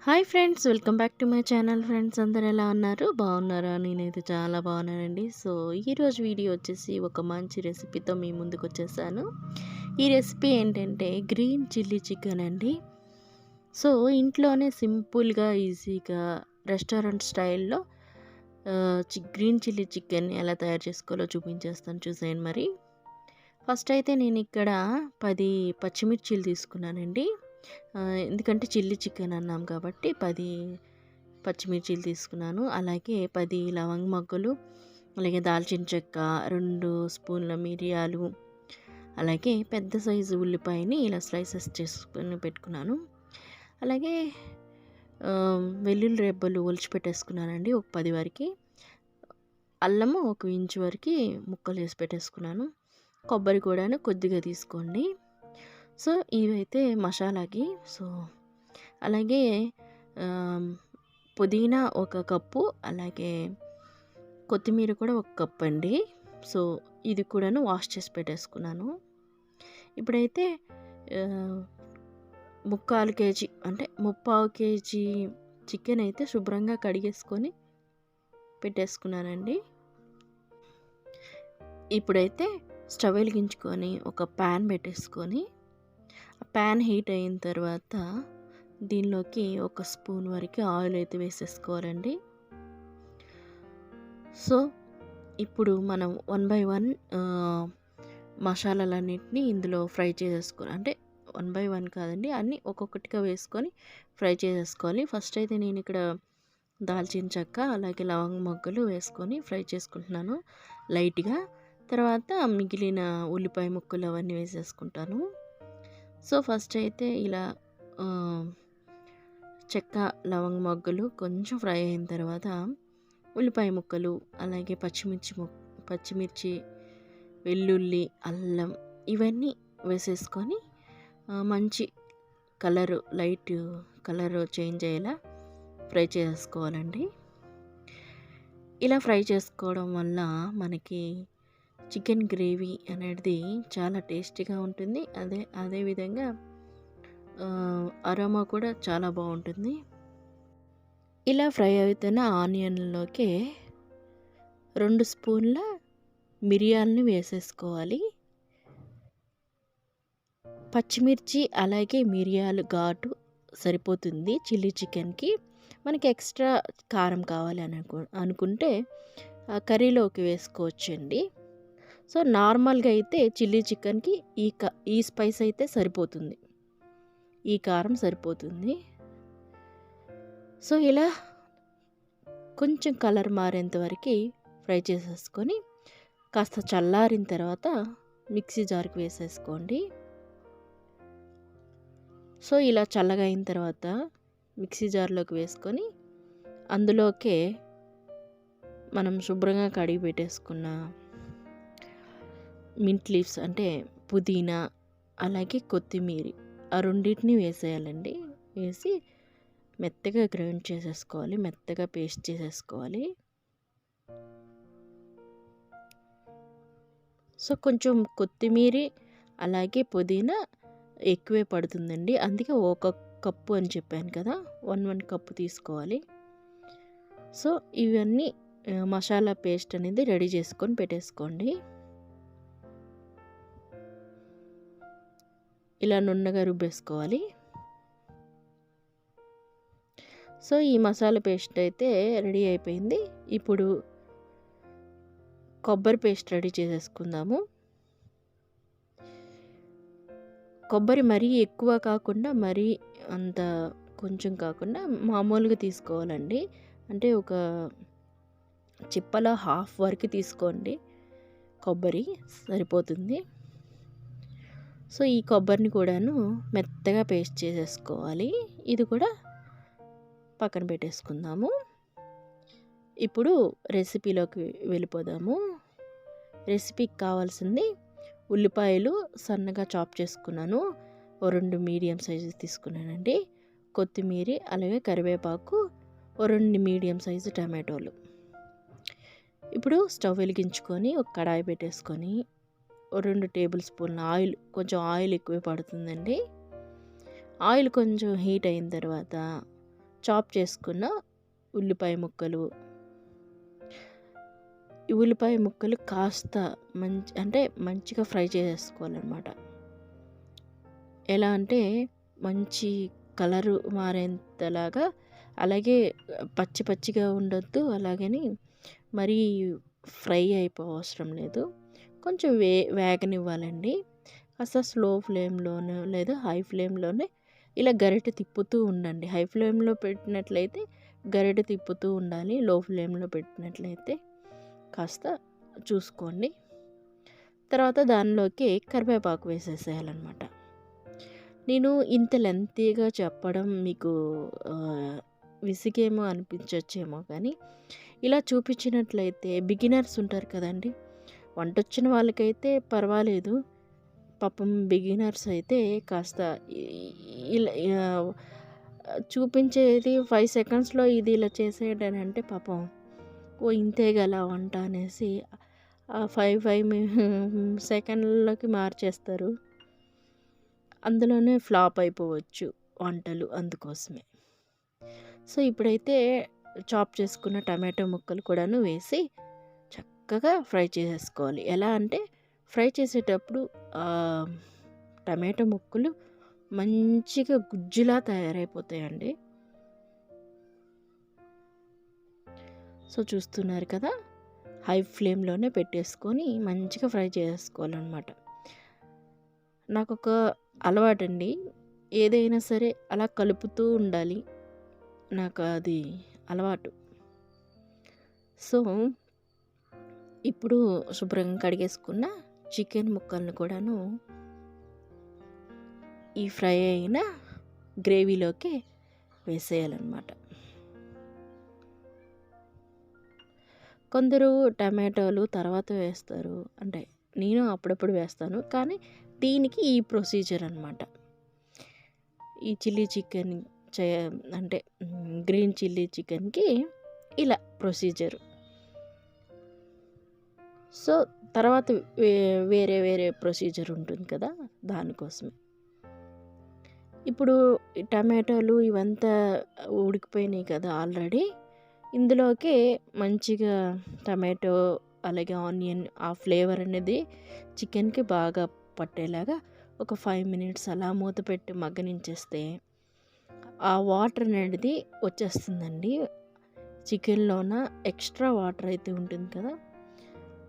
Hi friends, welcome back to my channel. Friends అందరు ఎలా ఉన్నారు? బాగున్నారా? నేనైతే చాలా బాగున్నానండి. సో ఈరోజు వీడియో వచ్చేసి ఒక మంచి రెసిపీతో మీ ముందుకు వచ్చేసాను. ఈ రెసిపీ ఏంటంటే గ్రీన్ చిల్లీ చికెన్ అండి. సో ఇంట్లోనే సింపుల్గా ఈజీగా రెస్టారెంట్ స్టైల్లో గ్రీన్ చిల్లీ చికెన్ ఎలా తయారు చేసుకోవాలో చూపించేస్తాను, చూసేయండి. మరి ఫస్ట్ అయితే నేను ఇక్కడ 10 పచ్చిమిర్చీలు తీసుకున్నానండి. ఎందుకంటే చిల్లీ చికెన్ అన్నాం కాబట్టి 10 పచ్చిమిర్చీలు తీసుకున్నాను. అలాగే 10 లవంగ మొగ్గలు, అలాగే దాల్చిన చెక్క, 2 స్పూన్ల మిరియాలు, అలాగే పెద్ద సైజు ఉల్లిపాయని ఇలా స్లైసెస్ చేసుకుని పెట్టుకున్నాను. అలాగే వెల్లుల్లి రెబ్బలు ఒలిచిపెట్టేసుకున్నానండి, ఒక 10 వరకు. అల్లము 1 ఇంచు వరకు ముక్కలు వేసి పెట్టేసుకున్నాను. కొబ్బరి కూడాను కొద్దిగా తీసుకోండి. సో ఇవైతే మసాలాకి. సో అలాగే పుదీనా 1 కప్పు, అలాగే కొత్తిమీర కూడా 1 కప్ అండి. సో ఇది కూడాను వాష్ చేసి పెట్టేసుకున్నాను. ఇప్పుడైతే 3/4 కేజీ అంటే 3/4 కేజీ చికెన్ అయితే శుభ్రంగా కడిగేసుకొని పెట్టేసుకున్నానండి. ఇప్పుడైతే స్టవ్ వెలిగించుకొని ఒక ప్యాన్ పెట్టేసుకొని, ఆ ప్యాన్ హీట్ అయిన తర్వాత దీనిలోకి 1 స్పూన్ వరకు ఆయిల్ అయితే వేసేసుకోవాలండి. సో ఇప్పుడు మనం 1 బై 1 మసాలాలన్నింటినీ ఇందులో ఫ్రై చేసేసుకోవాలి. అంటే 1 బై 1 కాదండి, అన్నీ ఒక్కొక్కటిగా వేసుకొని ఫ్రై చేసేసుకోవాలి. ఫస్ట్ అయితే నేను ఇక్కడ దాల్చిన చెక్క, అలాగే లవంగ మొగ్గలు వేసుకొని ఫ్రై చేసుకుంటున్నాను లైట్గా. తర్వాత మిగిలిన ఉల్లిపాయ ముక్కలు అవన్నీ వేసేసుకుంటాను. సో ఫస్ట్ అయితే ఇలా చెక్క, లవంగ మొగ్గలు కొంచెం ఫ్రై అయిన తర్వాత ఉల్లిపాయ ముక్కలు, అలాగే పచ్చిమిర్చి, వెల్లుల్లి, అల్లం ఇవన్నీ వేసేసుకొని మంచి లైట్ కలర్ చేంజ్ అయ్యేలా ఫ్రై చేసుకోవాలండి. ఇలా ఫ్రై చేసుకోవడం వల్ల మనకి చికెన్ గ్రేవీ అనేది చాలా టేస్టీగా ఉంటుంది. అదేవిధంగా అరోమా కూడా చాలా బాగుంటుంది. ఇలా ఫ్రై అవుతున్న ఆనియన్లోకి 2 స్పూన్ల మిరియాలని వేసేసుకోవాలి. పచ్చిమిర్చి అలాగే మిరియాలు ఘాటు సరిపోతుంది చిల్లీ చికెన్కి. మనకి ఎక్స్ట్రా కారం కావాలి అనుకుంటే కర్రీలోకి వేసుకోవచ్చండి. సో నార్మల్గా అయితే చిల్లీ చికెన్కి ఈ స్పైస్ అయితే సరిపోతుంది, ఈ కారం సరిపోతుంది. సో ఇలా కొంచెం కలర్ మారేంత వరకు ఫ్రై చేసేసుకొని కాస్త చల్లారిన తర్వాత మిక్సీ జార్కి వేసేసుకోండి. సో ఇలా చల్లగా అయిన తర్వాత మిక్సీ జార్లోకి వేసుకొని అందులోకే మనం శుభ్రంగా కడిగి పెట్టేసుకున్న మింట్ లీవ్స్ అంటే పుదీనా, అలాగే కొత్తిమీర, ఆ రెండింటిని వేసేయాలండి. వేసి మెత్తగా గ్రైండ్ చేసేసుకోవాలి, మెత్తగా పేస్ట్ చేసేసుకోవాలి. సో కొంచెం కొత్తిమీర అలాగే పుదీనా ఎక్కువే పడుతుందండి, అందుకే 1 కప్పు అని చెప్పాను కదా, 1 కప్పు తీసుకోవాలి. సో ఇవన్నీ మసాలా పేస్ట్ అనేది రెడీ చేసుకొని పెట్టేసుకోండి. ఇలా నున్నగా రుబ్బేసుకోవాలి. సో ఈ మసాలా పేస్ట్ అయితే రెడీ అయిపోయింది. ఇప్పుడు కొబ్బరి పేస్ట్ రెడీ చేసేసుకుందాము. కొబ్బరి మరీ ఎక్కువ కాకుండా మరీ అంత కొంచెం కాకుండా మామూలుగా తీసుకోవాలండి. అంటే ఒక చిప్పలో హాఫ్ వరకు తీసుకోండి, కొబ్బరి సరిపోతుంది. సో ఈ కొబ్బరిని కూడాను మెత్తగా పేస్ట్ చేసేసుకోవాలి. ఇది కూడా పక్కన పెట్టేసుకుందాము. ఇప్పుడు రెసిపీలోకి వెళ్ళిపోదాము. రెసిపీకి కావాల్సింది ఉల్లిపాయలు సన్నగా చాప్ చేసుకున్నాను, 2 మీడియం సైజు తీసుకున్నానండి. కొత్తిమీర, అలాగే కరివేపాకు, 2 మీడియం సైజు టమాటోలు. ఇప్పుడు స్టవ్ వెలిగించుకొని ఒక కడాయి పెట్టేసుకొని 2 టేబుల్ స్పూన్ల ఆయిల్, కొంచెం ఆయిల్ ఎక్కువే పడుతుందండి. ఆయిల్ కొంచెం హీట్ అయిన తర్వాత చాప్ చేసుకున్న ఉల్లిపాయ ముక్కలు, ఈ ఉల్లిపాయ ముక్కలు కాస్త మంచిగా ఫ్రై చేసేసుకోవాలన్నమాట. ఎలా అంటే మంచి కలరు మారేంతలాగా, అలాగే పచ్చి పచ్చిగా ఉండొద్దు, అలాగని మరీ ఫ్రై అయిపోవసరం లేదు. కొంచెం వేగనివ్వాలండి. కాస్త స్లో ఫ్లేమ్లోనో లేదా హై ఫ్లేమ్లోనే ఇలా గరిటె తిప్పుతూ ఉండండి. హై ఫ్లేమ్లో పెట్టినట్లయితే గరిటె తిప్పుతూ ఉండాలి. లో ఫ్లేమ్లో పెట్టినట్లయితే కాస్త చూసుకోండి. తర్వాత దానిలోకి కరివేపాకు వేసేసేయాలన్నమాట. నేను ఇంత లెంతీగా చెప్పడం మీకు విసిగేమో అనిపించచ్చేమో, కానీ ఇలా చూపించినట్లయితే బిగినర్స్ ఉంటారు కదండి, వంటొచ్చిన వాళ్ళకైతే పర్వాలేదు, పాపం బిగినర్స్ అయితే కాస్త ఇలా చూపించేది 5 సెకండ్స్లో ఇది ఇలా చేసేయడానంటే పాపం ఇంతే గల వంట అనేసి 5 సెకండ్లకి మార్చేస్తారు. అందులోనే ఫ్లాప్ అయిపోవచ్చు వంటలు, అందుకోసమే. సో ఇప్పుడైతే చాప్ చేసుకున్న టమాటో ముక్కలు కూడాను వేసి చక్కగా ఫ్రై చేసేసుకోవాలి. ఎలా అంటే ఫ్రై చేసేటప్పుడు టమాటో ముక్కలు మంచిగా గుజ్జులా తయారైపోతాయండి. సో చూస్తున్నారు కదా, హై ఫ్లేమ్లోనే పెట్టేసుకొని మంచిగా ఫ్రై చేసుకోవాలన్నమాట. నాకు ఒక అలవాటండి, ఏదైనా సరే అలా కలుపుతూ ఉండాలి, నాకు అది అలవాటు. సో ఇప్పుడు శుభ్రంగా కడిగేసుకున్న చికెన్ ముక్కలను కూడాను ఈ ఫ్రై అయిన గ్రేవీలోకి వేసేయాలన్నమాట. కొందరు టమాటోలు తర్వాత వేస్తారు, అంటే నేను అప్పుడప్పుడు వేస్తాను, కానీ దీనికి ఈ ప్రొసీజర్ అన్నమాట. ఈ చిల్లీ చికెన్ అంటే గ్రీన్ చిల్లీ చికెన్కి ఇలా ప్రొసీజర్. సో తర్వాత వేరే వేరే ప్రొసీజర్ ఉంటుంది కదా, దానికోసమే. ఇప్పుడు టమాటోలు ఇవంతా ఉడికిపోయినాయి కదా ఆల్రెడీ, ఇందులోకి మంచిగా టమాటో అలాగే ఆనియన్ ఆ ఫ్లేవర్ అనేది చికెన్కి బాగా పట్టేలాగా ఒక 5 మినిట్స్ అలా మూత పెట్టి మగ్గనించేస్తే ఆ వాటర్ అనేది వచ్చేస్తుందండి. చికెన్లోన ఎక్స్ట్రా వాటర్ అయితే ఉంటుంది కదా,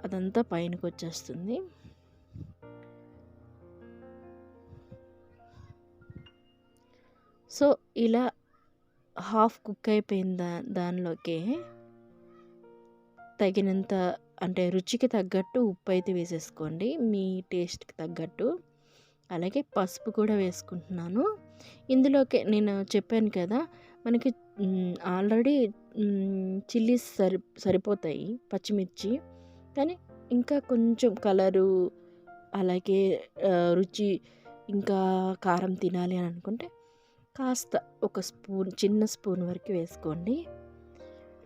అదంతా పైనకి వచ్చేస్తుంది. సో ఇలా హాఫ్ కుక్ అయిపోయిన దానిలోకి తగినంత, అంటే రుచికి తగ్గట్టు ఉప్పు అయితే వేసేసుకోండి, మీ టేస్ట్కి తగ్గట్టు. అలాగే పసుపు కూడా వేసుకుంటున్నాను. ఇందులోకి నేను చెప్పాను కదా, మనకి ఆల్రెడీ చిల్లీస్ సరిపోతాయి, పచ్చిమిర్చి, కానీ ఇంకా కొంచెం కలరు అలాగే రుచి ఇంకా కారం తినాలి అని అనుకుంటే కాస్త ఒక స్పూన్, చిన్న స్పూన్ వరకు వేసుకోండి,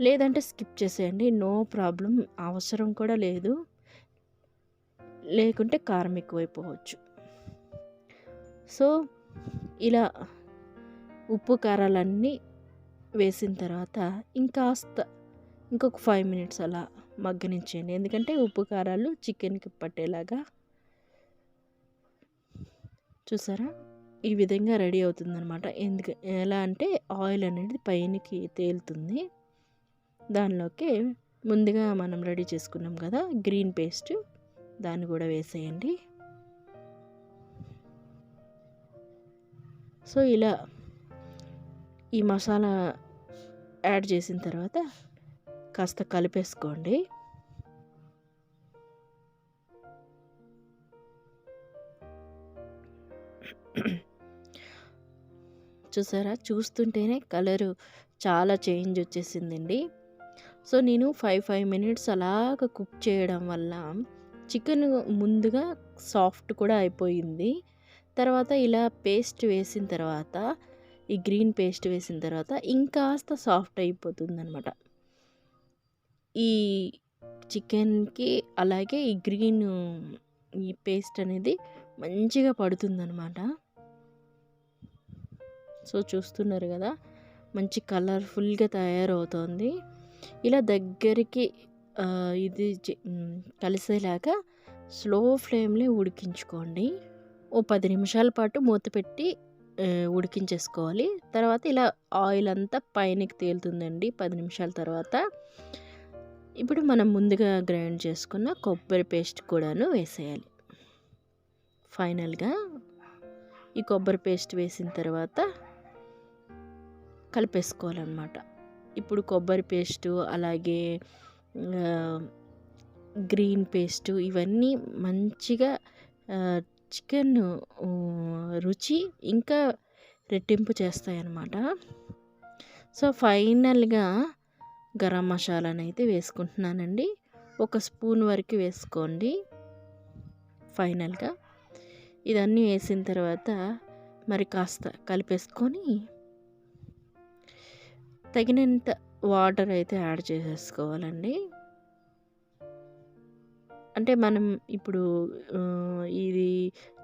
లేదంటే స్కిప్ చేసేయండి, నో ప్రాబ్లం, అవసరం కూడా లేదు. లేకుంటే కారం ఎక్కువైపోవచ్చు. సో ఇలా ఉప్పు కారాలన్నీ వేసిన తర్వాత ఇంకొక 5 మినిట్స్ అలా మగ్గనించేయండి, ఎందుకంటే ఉప్పు కారాలు చికెన్కి పట్టేలాగా. చూసారా, ఈ విధంగా రెడీ అవుతుందన్నమాట. ఎలా అంటే ఆయిల్ అనేది పైనకి తేలుతుంది. దానిలోకి ముందుగా మనం రెడీ చేసుకున్నాం కదా గ్రీన్ పేస్ట్, దాన్ని కూడా వేసేయండి. సో ఇలా ఈ మసాలా యాడ్ చేసిన తర్వాత కాస్త కలిపేసుకోండి. చూసారా, చూస్తుంటేనే కలరు చాలా చేంజ్ వచ్చేసిందండి. సో నేను 5 మినిట్స్ అలాగ కుక్ చేయడం వల్ల చికెన్ ముందుగా సాఫ్ట్ కూడా అయిపోయింది. తర్వాత ఇలా పేస్ట్ వేసిన తర్వాత, ఈ గ్రీన్ పేస్ట్ వేసిన తర్వాత ఇంకాస్త సాఫ్ట్ అయిపోతుంది అనమాట ఈ చికెన్కి. అలాగే ఈ గ్రీన్ ఈ పేస్ట్ అనేది మంచిగా పడుతుందన్నమాట. సో చూస్తున్నారు కదా, మంచి కలర్ఫుల్గా తయారవుతుంది. ఇలా దగ్గరికి ఇది కలిసేలాగా స్లో ఫ్లేమ్లో ఉడికించుకోండి. ఓ 10 నిమిషాల పాటు మూత పెట్టి ఉడికించేసుకోవాలి. తర్వాత ఇలా ఆయిల్ అంతా పైనకి తేలుతుందండి 10 నిమిషాల తర్వాత. ఇప్పుడు మనం ముందుగా గ్రైండ్ చేసుకున్న కొబ్బరి పేస్ట్ కూడాను వేసేయాలి. ఫైనల్గా ఈ కొబ్బరి పేస్ట్ వేసిన తర్వాత కలిపేసుకోవాలన్నమాట. ఇప్పుడు కొబ్బరి పేస్టు అలాగే గ్రీన్ పేస్టు ఇవన్నీ మంచిగా చికెన్ రుచి ఇంకా రెట్టింపు చేస్తాయన్నమాట. సో ఫైనల్గా గరం మసాలాను అయితే వేసుకుంటున్నానండి. 1 స్పూన్ వరకు వేసుకోండి. ఫైనల్గా ఇదన్నీ వేసిన తర్వాత మరి కాస్త కలిపేసుకొని తగినంత వాటర్ అయితే యాడ్ చేసేసుకోవాలండి. అంటే మనం ఇప్పుడు ఇది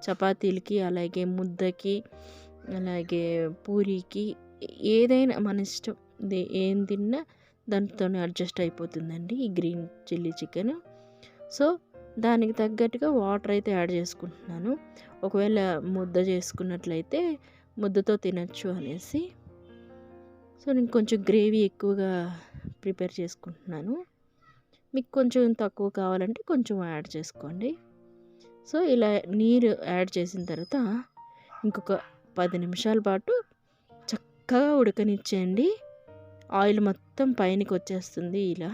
చపాతీలకి అలాగే ముద్దకి అలాగే పూరీకి ఏదైనా మన ఇష్టం ఏం తిన్నా దాంతోనే అడ్జస్ట్ అయిపోతుందండి ఈ గ్రీన్ చిల్లీ చికెన్. సో దానికి తగ్గట్టుగా వాటర్ అయితే యాడ్ చేసుకుంటున్నాను. ఒకవేళ ముద్ద చేసుకున్నట్లయితే ముద్దతో తినచ్చు అనేసి. సో నేను కొంచెం గ్రేవీ ఎక్కువగా ప్రిపేర్ చేసుకుంటున్నాను. మీకు కొంచెం తక్కువ కావాలంటే కొంచెం యాడ్ చేసుకోండి. సో ఇలా నీరు యాడ్ చేసిన తర్వాత ఇంకొక 10 నిమిషాల పాటు చక్కగా ఉడకనిచ్చేయండి. ఆయిల్ మొత్తం పైనకి వచ్చేస్తుంది ఇలా.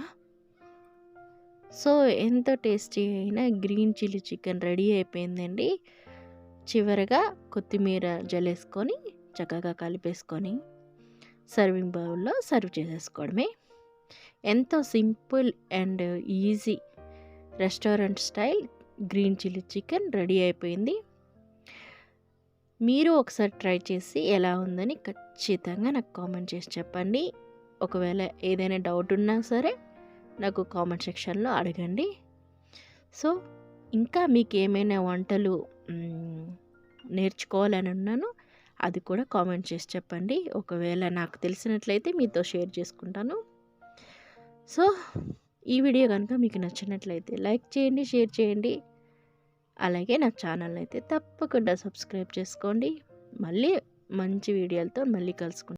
సో ఎంతో టేస్టీ అయిన గ్రీన్ చిల్లీ చికెన్ రెడీ అయిపోయిందండి. చివరగా కొత్తిమీర జల్లేసుకొని చక్కగా కలిపేసుకొని సర్వింగ్ బౌల్లో సర్వ్ చేసేసుకోవడమే. ఎంతో simple and easy restaurant style green chilli chicken ready అయిపోయింది. మీరు ఒకసారి ట్రై చేసి ఎలా ఉందని ఖచ్చితంగా నాకు కామెంట్ చేసి చెప్పండి. ఒకవేళ ఏదైనా డౌట్ ఉన్నా సరే నాకు కామెంట్ సెక్షన్లో అడగండి. సో ఇంకా మీకు ఏమైనా వంటలు నేర్చుకోవాలని ఉన్నాను అది కూడా కామెంట్ చేసి చెప్పండి. ఒకవేళ నాకు తెలిసినట్లయితే మీతో షేర్ చేసుకుంటాను. సో ఈ వీడియో కనుక మీకు నచ్చినట్లయితే లైక్ చేయండి, షేర్ చేయండి. అలాగే నా ఛానల్ అయితే తప్పకుండా సబ్స్క్రైబ్ చేసుకోండి. మళ్ళీ మంచి వీడియోలతో మళ్ళీ కలుసుకుంటాను.